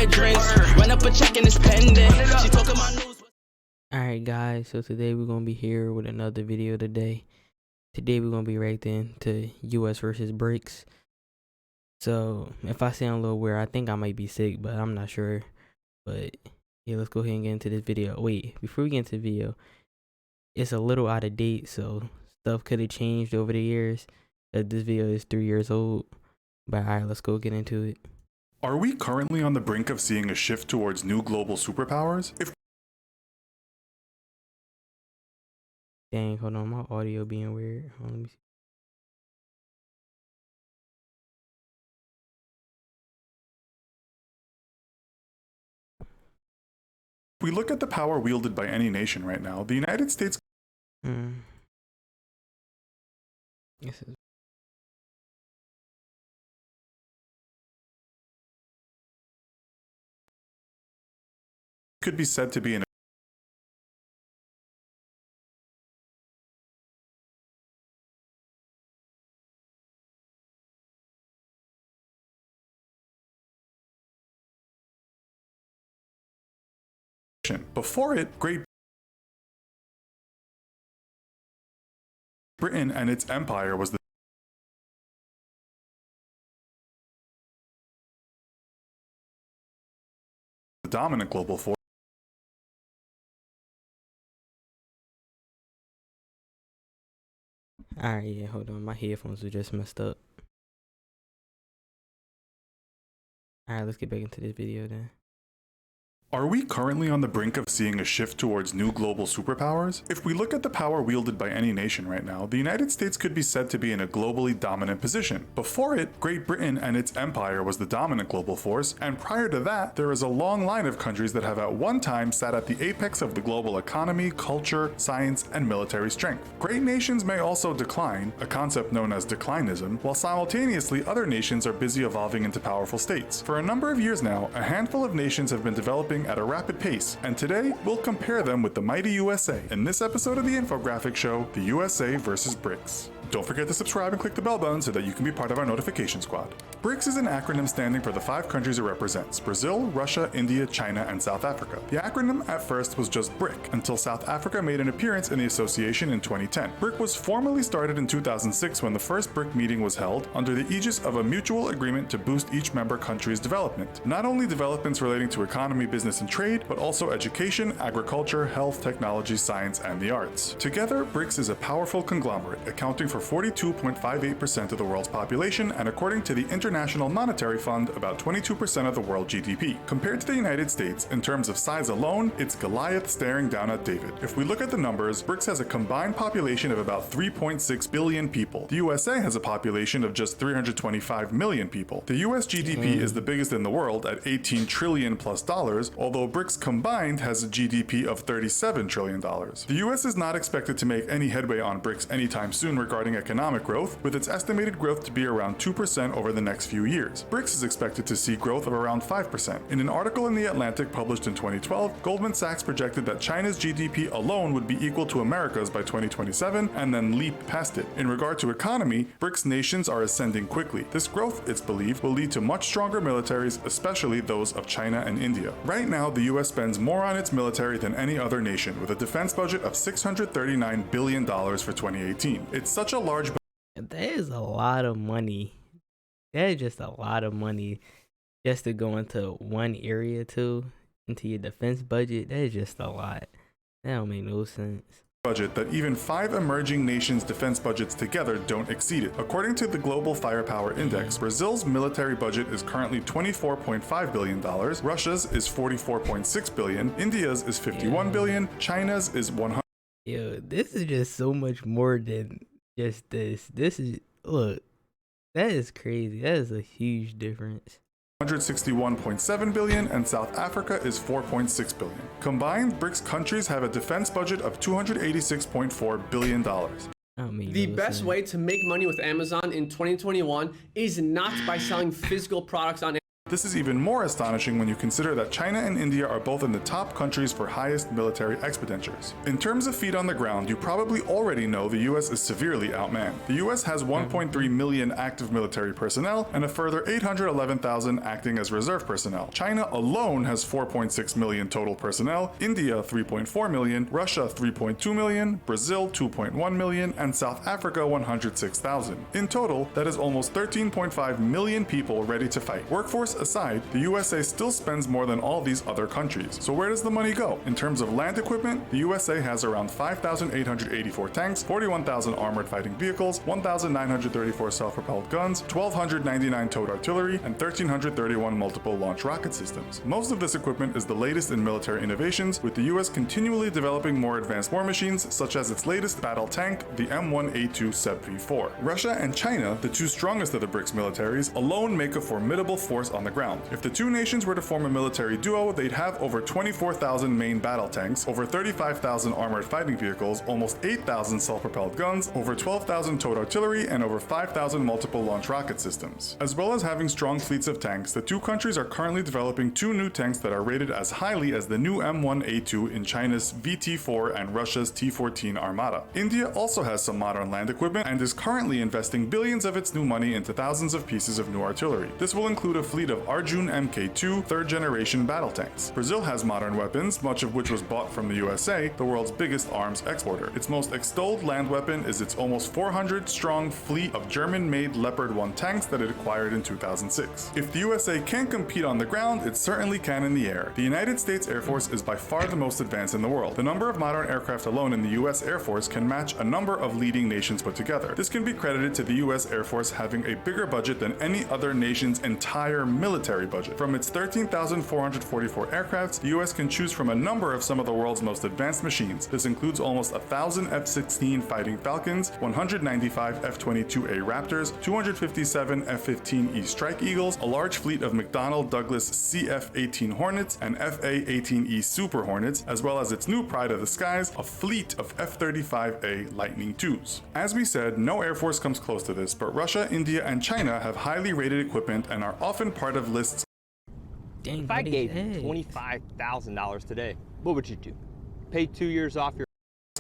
buy drinks. Run up a check and it's pending. She talking my news. Alright guys, so today we're gonna be here with another video today. Today we're gonna be reacting to US versus BRICS. So if I sound a little weird, I think I might be sick, but I'm not sure. But yeah, let's go ahead and get into this video. Wait, before we get into the video, it's a little out of date, so stuff could have changed over the years. This video is 3 years old. But alright, let's go get into it. Are we currently on the brink of seeing a shift towards new global superpowers? Dang, hold on, my audio being weird. Hold on, let me see. If we look at the power wielded by any nation right now, the United States This is could be said to be in Before it, Great Britain and its empire was the dominant global force. alright, yeah, hold on, my headphones were just messed up. Alright, let's get back into this video then. Are we currently on the brink of seeing a shift towards new global superpowers? If we look at the power wielded by any nation right now, the United States could be said to be in a globally dominant position. Before it, Great Britain and its empire was the dominant global force, and prior to that, there is a long line of countries that have at one time sat at the apex of the global economy, culture, science, and military strength. Great nations may also decline, a concept known as declinism, while simultaneously other nations are busy evolving into powerful states. For a number of years now, a handful of nations have been developing at a rapid pace, and today we'll compare them with the mighty USA in this episode of the Infographics Show, the USA versus BRICS. Don't forget to subscribe and click the bell button so that you can be part of our notification squad. BRICS is an acronym standing for the 5 countries it represents: Brazil, Russia, India, China, and South Africa. The acronym at first was just BRIC, until South Africa made an appearance in the association in 2010. BRIC was formally started in 2006 when the first BRIC meeting was held under the aegis of a mutual agreement to boost each member country's development. Not only developments relating to economy, business, and trade, but also education, agriculture, health, technology, science, and the arts. Together, BRICS is a powerful conglomerate, accounting for 42.58% of the world's population, and according to the International Monetary Fund, about 22% of the world GDP. Compared to the United States, in terms of size alone, it's Goliath staring down at David. If we look at the numbers, BRICS has a combined population of about 3.6 billion people. The USA has a population of just 325 million people. The US GDP is the biggest in the world at $18 trillion plus, although BRICS combined has a GDP of $37 trillion. The US is not expected to make any headway on BRICS anytime soon regarding economic growth, with its estimated growth to be around 2% over the next few years. BRICS is expected to see growth of around 5%. In an article in The Atlantic published in 2012, Goldman Sachs projected that China's GDP alone would be equal to America's by 2027 and then leap past it. In regard to economy, BRICS nations are ascending quickly. This growth, it's believed, will lead to much stronger militaries, especially those of China and India. Right now, the US spends more on its military than any other nation, with a defense budget of $639 billion for 2018. It's such a large That is a lot of money. That is just a lot of money just to go into one area too, into your defense budget. That is just a lot. That don't make no sense. Budget that even 5 emerging nations' defense budgets together don't exceed it. According to the Global Firepower Index, Brazil's military budget is currently $24.5 billion, Russia's is $44.6 billion, India's is $51 billion, China's is $100. Yo, this is just so much more than just this. This is, look, that is crazy. That is a huge difference. $161.7 billion, and South Africa is $4.6 billion. Combined, BRICS countries have a defense budget of $286.4 billion. The best way to make money with Amazon in 2021 is not by selling physical products on Amazon. This is even more astonishing when you consider that China and India are both in the top countries for highest military expenditures. In terms of feet on the ground, you probably already know the US is severely outmanned. The US has 1.3 million active military personnel and a further 811,000 acting as reserve personnel. China alone has 4.6 million total personnel, India 3.4 million, Russia 3.2 million, Brazil 2.1 million, and South Africa 106,000. In total, that is almost 13.5 million people ready to fight. Workforce aside, the USA still spends more than all these other countries. So where does the money go? In terms of land equipment, the USA has around 5,884 tanks, 41,000 armored fighting vehicles, 1,934 self-propelled guns, 1,299 towed artillery, and 1,331 multiple launch rocket systems. Most of this equipment is the latest in military innovations, with the US continually developing more advanced war machines, such as its latest battle tank, the M1A2 SEB V4. Russia and China, the two strongest of the BRICS militaries, alone make a formidable force on the ground. If the two nations were to form a military duo, they'd have over 24,000 main battle tanks, over 35,000 armored fighting vehicles, almost 8,000 self-propelled guns, over 12,000 towed artillery, and over 5,000 multiple launch rocket systems. As well as having strong fleets of tanks, the two countries are currently developing two new tanks that are rated as highly as the new M1A2 in China's VT4 and Russia's T14 Armata. India also has some modern land equipment and is currently investing billions of its new money into thousands of pieces of new artillery. This will include a fleet of Arjun Mk2 third-generation battle tanks. Brazil has modern weapons, much of which was bought from the USA, the world's biggest arms exporter. Its most extolled land weapon is its almost 400-strong fleet of German-made Leopard 1 tanks that it acquired in 2006. If the USA can't compete on the ground, it certainly can in the air. The United States Air Force is by far the most advanced in the world. The number of modern aircraft alone in the US Air Force can match a number of leading nations put together. This can be credited to the US Air Force having a bigger budget than any other nation's entire military budget. From its 13,444 aircrafts, the US can choose from a number of some of the world's most advanced machines. This includes almost 1,000 F-16 Fighting Falcons, 195 F-22A Raptors, 257 F-15E Strike Eagles, a large fleet of McDonnell Douglas CF-18 Hornets and FA-18E Super Hornets, as well as its new pride of the skies, a fleet of F-35A Lightning IIs. As we said, no Air Force comes close to this, but Russia, India, and China have highly rated equipment and are often part of lists. Dang, If I gave you $25,000 today, what would you do? Pay 2 years off your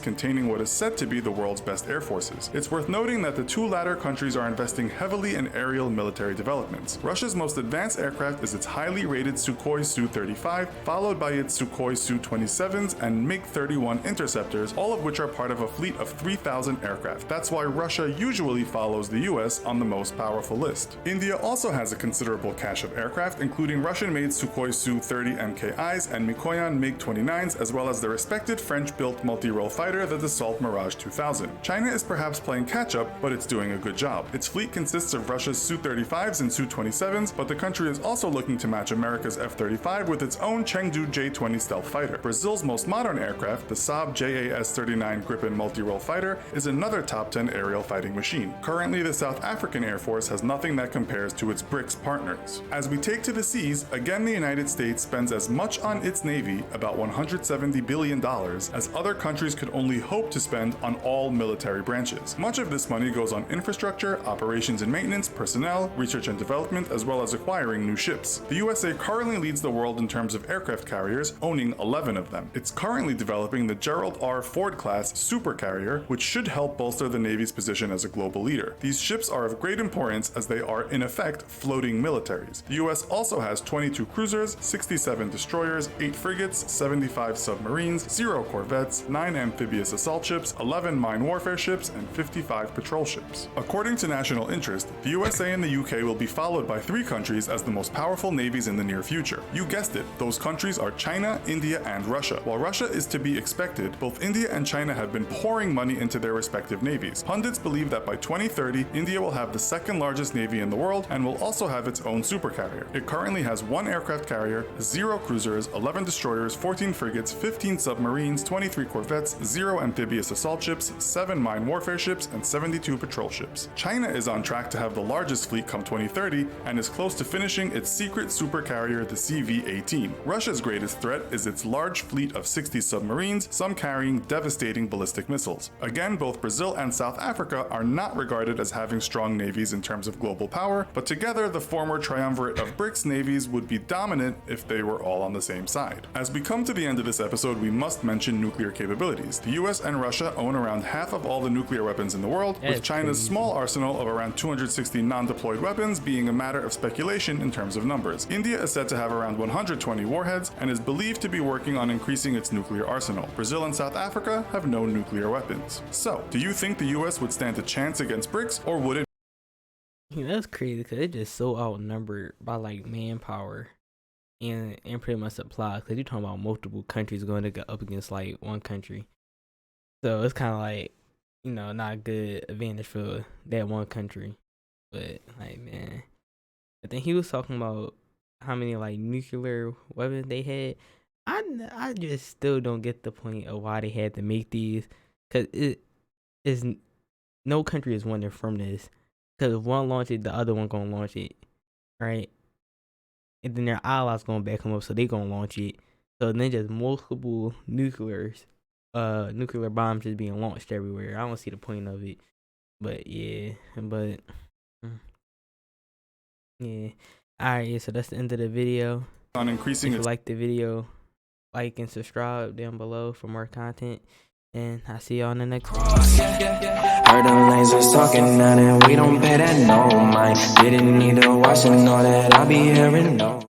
containing what is said to be the world's best air forces. It's worth noting that the two latter countries are investing heavily in aerial military developments. Russia's most advanced aircraft is its highly rated Sukhoi Su-35, followed by its Sukhoi Su-27s and MiG-31 interceptors, all of which are part of a fleet of 3,000 aircraft. That's why Russia usually follows the US on the most powerful list. India also has a considerable cache of aircraft, including Russian-made Sukhoi Su-30 MKIs and Mikoyan MiG-29s, as well as the respected French-built multi-role fighter, the Dassault Mirage 2000. China is perhaps playing catch-up, but it's doing a good job. Its fleet consists of Russia's Su-35s and Su-27s, but the country is also looking to match America's F-35 with its own Chengdu J-20 stealth fighter. Brazil's most modern aircraft, the Saab JAS-39 Gripen multi-role fighter, is another top 10 aerial fighting machine. Currently, the South African Air Force has nothing that compares to its BRICS partners. As we take to the seas, again the United States spends as much on its Navy, about $170 billion, as other countries could only hope to spend on all military branches. Much of this money goes on infrastructure, operations and maintenance, personnel, research and development, as well as acquiring new ships. The USA currently leads the world in terms of aircraft carriers, owning 11 of them. It's currently developing the Gerald R. Ford-class supercarrier, which should help bolster the Navy's position as a global leader. These ships are of great importance as they are, in effect, floating militaries. The US also has 22 cruisers, 67 destroyers, 8 frigates, 75 submarines, 0 corvettes, 9 amphibious assault ships, 11 mine warfare ships, and 55 patrol ships. According to National Interest, the USA and the UK will be followed by 3 countries as the most powerful navies in the near future. You guessed it, those countries are China, India, and Russia. While Russia is to be expected, both India and China have been pouring money into their respective navies. Pundits believe that by 2030, India will have the second largest navy in the world and will also have its own supercarrier. It currently has 1 aircraft carrier, 0 cruisers, 11 destroyers, 14 frigates, 15 submarines, 23 corvettes, 0 amphibious assault ships, 7 mine warfare ships, and 72 patrol ships. China is on track to have the largest fleet come 2030 and is close to finishing its secret supercarrier, the CV-18. Russia's greatest threat is its large fleet of 60 submarines, some carrying devastating ballistic missiles. Again, both Brazil and South Africa are not regarded as having strong navies in terms of global power, but together the former triumvirate of BRICS navies would be dominant if they were all on the same side. As we come to the end of this episode, we must mention nuclear capabilities. The US and Russia own around half of all the nuclear weapons in the world, with China's small arsenal of around 260 non-deployed weapons being a matter of speculation in terms of numbers. India is said to have around 120 warheads and is believed to be working on increasing its nuclear arsenal. Brazil and South Africa have no nuclear weapons. So, do you think the US would stand a chance against BRICS, or would it? That's crazy because they're just so outnumbered by like manpower and pretty much supply. Because you're talking about multiple countries going to go up against like one country, so it's kind of like, you know, not a good advantage for that one country. But like, man, I think he was talking about how many like nuclear weapons they had. I just still don't get the point of why they had to make these, because it is no country is winning from this. Because if one launch it, the other one gonna launch it, right? And then their allies gonna back them up, so they gonna launch it. So then just multiple nuclear bombs just being launched everywhere. I don't see the point of it. But yeah, yeah. Alright, yeah, so that's the end of the video. On increasing if you like the video, like and subscribe down below for more content. And I'll see y'all in the next one. Heard them lasers talking now that we don't pay that no mind. Didn't need to watch and know that I'll be hearing no.